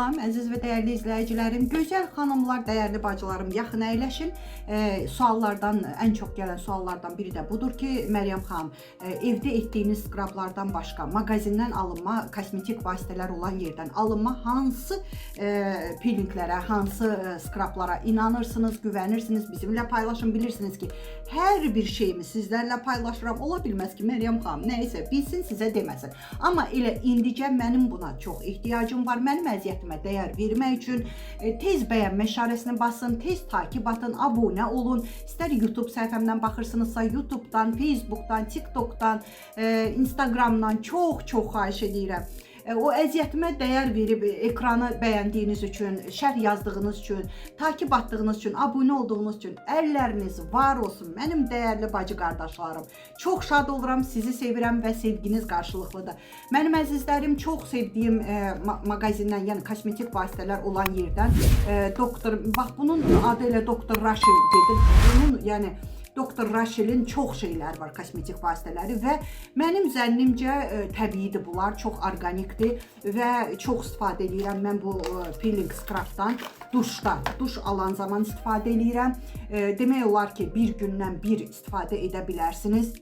Salam, əziz və dəyərli izləyicilərim, gözəl xanımlar, dəyərli bacılarım, yaxın əyləşin. Suallardan, ən çox gələn suallardan biri də budur ki, Məryəm xanım, evdə etdiyiniz skrablardan başqa mağazindən alınma kosmetik vasitələr olan yerdən alınma hansı peelinglərə, hansı skrablara inanırsınız, güvənirsiniz, bizimlə paylaşın. Bilirsiniz ki, hər bir şeyimi sizlərlə paylaşıram. Ola bilməz ki, Məryəm xanım nəyisə bilsin, sizə deməsin. Amma elə indicə mənim buna çox ehtiyacım var. Mənim əziyyətimə dəyər vermək üçün tez bəyənmə işarəsini basın, tez takib atın, abunə olun. İstər YouTube səhifəmdən baxırsınızsa, YouTube'dan, Facebook'dan, TikTok'dan, Instagram'dan çox xahiş edirəm. O əziyyətimə dəyər verib ekranı bəyəndiyiniz üçün, şərh yazdığınız üçün, takib atdığınız üçün, abunə olduğunuz üçün əlləriniz var olsun mənim dəyərli bacı qardaşlarım. Çox şad oluram, sizi sevirəm və sevginiz qarşılıqlıdır. Mənim əzizlərim, çox sevdiyim mağazindən, yəni kosmetik vasitələr olan yerdən bax bunun adı elə Doktor Rachel gedir. Bunun yəni Doktor Rachel'in çox şeylər var, kosmetik vasitələri və mənim zənnimcə təbiidir bunlar, çox orqanikdir və çox istifadə edirəm mən bu peeling skrabdan duşda, duş alan zaman istifadə edirəm. Demək olar ki, bir gündən bir istifadə edə bilərsiniz.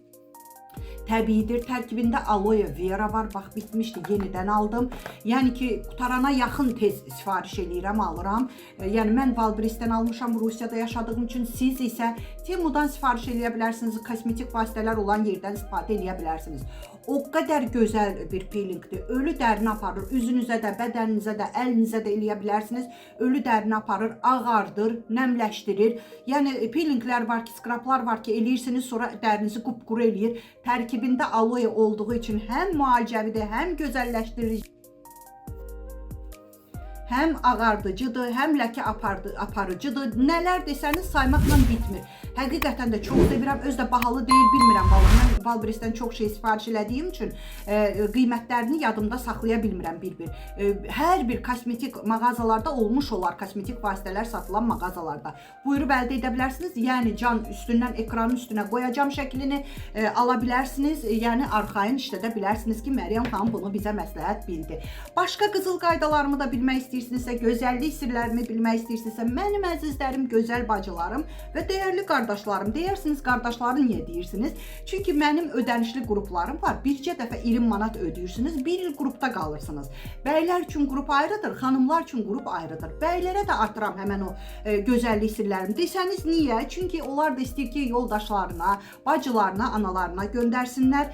Təbiidir, tərkibində aloe vera var, bax bitmişdi, yenidən aldım. Yəni ki, qutarana yaxın tez sifariş edirəm, alıram. Yəni mən Valbrisdən almışam, Rusiyada yaşadığım üçün, siz isə Temudan sifariş edə bilərsiniz, kosmetik vasitələr olan yerdən istifadə edə bilərsiniz. O qədər gözəl bir peelingdir. Ölü dərini aparır, üzünüzə də, bədəninizə də, əlinizə də eləyə bilərsiniz. Ölü dərini aparır, ağardır, nəmləşdirir. Yəni peelinglər var ki, skrablar var ki, eləyirsiniz, sonra dərinizi qupquru eləyir. Tərkibində aloe olduğu üçün həm müalicəvidir, həm gözəlləşdirici, həm ağardıcıdır, həm ləkə aparıcıdır. Nələr desəniz saymaqla bitmir. Həqiqətən də çox sevirəm. Özü də bahalı deyil, bilmirəm vallahi. Mən Valbrisdən çox şey sifariş elədiyim üçün qiymətlərini yadımda saxlaya bilmirəm bir-bir. Hər bir kosmetik mağazalarda olmuş olar, kosmetik vasitələr satılan mağazalarda. Buyurub əldə edə bilərsiniz. Yəni can üstündən, ekranın üstünə qoyacam şəklini ala bilərsiniz. Yəni arxayın işlədə bilərsiniz ki, Məryəm xanım bunu bizə məsləhət bildi. Başqa qızıl qaydalarımı da bilmək istəyirsinizsə, gözəllik sirlərimi bilmək istəyirsinizsə, mənim əzizlərim, gözəl bacılarım və dəyərli qardaşlarım, deyirsiniz qardaşları niyə deyirsiniz? Çünki mənim ödənişli qruplarım var. Bircə dəfə 20 manat ödəyirsiniz, bir il qrupda qalırsınız. Bəylər üçün qrup ayrıdır, xanımlar üçün qrup ayrıdır. Bəylərə də atıram həmən o gözəllik sirlərimi. Desəniz niyə? Çünki onlar da istəyir ki, yoldaşlarına, bacılarına, analarına göndərsinlər.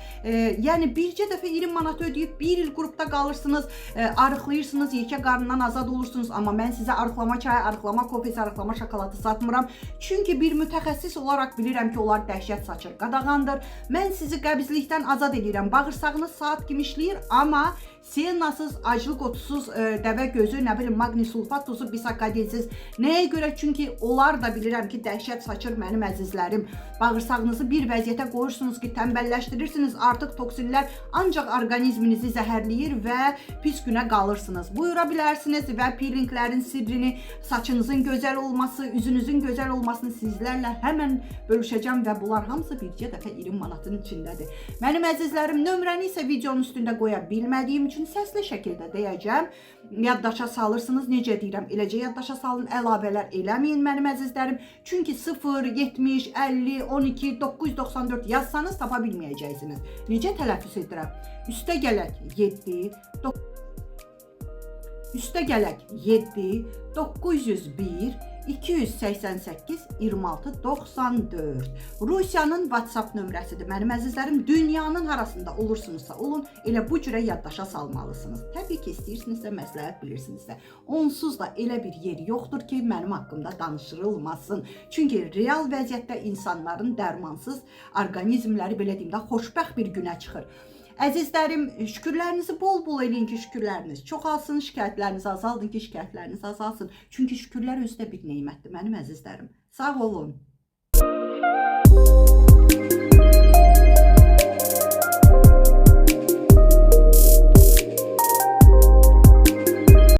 Yəni bircə dəfə 20 manat ödəyib bir il qrupda qalırsınız, arıqlayırsınız, yekə qarnından azad olursunuz. Amma mən sizə arıqlama çayı, arıqlama kofesi, arıqlama şokoladı satmıram. Çünki bir mütəxəssis olaraq bilirəm ki, onlar dəhşət saçır, qadağandır. Mən sizi qəbizlikdən azad edirəm. Bağırsağınız saat kimi işləyir, amma sienasız, aclıq otusuz, dəvə gözü, nə bilim, maqni sulfat tuzu, bisakadinsiz. Nəyə görə? Çünki onlar da bilirəm ki, dəhşət saçır mənim əzizlərim. Bağırsağınızı bir vəziyyətə qoyursunuz ki, tənbəlləşdirirsiniz, artıq toksinlər ancaq orqanizminizi zəhərləyir və pis günə qalırsınız. Buyura bilərsiniz və peelinglərin sirrini, saçınızın gözəl olması, üzünüzün gözəl olmasını sizlərlə həmən bölüşəcəm və bunlar hamısı bircə dəfə 20 manatın içindədir. Mənim əzizlərim, nömrəni isə videonun üstündə qoya bilmədiyim üçün səsli şəkildə deyəcəm. Yaddaşa salırsınız, necə deyirəm, eləcə yaddaşa salın, əlavələr eləməyin mənim əzizlərim. Çünki 0, 70, 50, 12, 994 yazsanız tapa bilməyəcəksiniz. Necə tələffüz edirəm? Üstə gələk 7, 901, 288 26 94. Rusiyanın WhatsApp nömrəsidir mənim əzizlərim. Dünyanın harasında olursunuzsa olun, elə bu cürə yaddaşa salmalısınız. Təbii ki, istəyirsinizsə, məsləhət bilirsinizsə. Onsuz da elə bir yeri yoxdur ki, mənim haqqımda danışırılmasın. Çünki real vəziyyətdə insanların dərmansız orqanizmləri, belə deyim də, xoşbəxt bir günə çıxır. Əzizlərim, şükürlərinizi bol-bol eləyin ki, şükürləriniz çoxalsın, şikayətlərinizi azaldın ki, şikayətləriniz azalsın. Çünki şükürlər özü də bir neymətdir mənim əzizlərim. Sağ olun.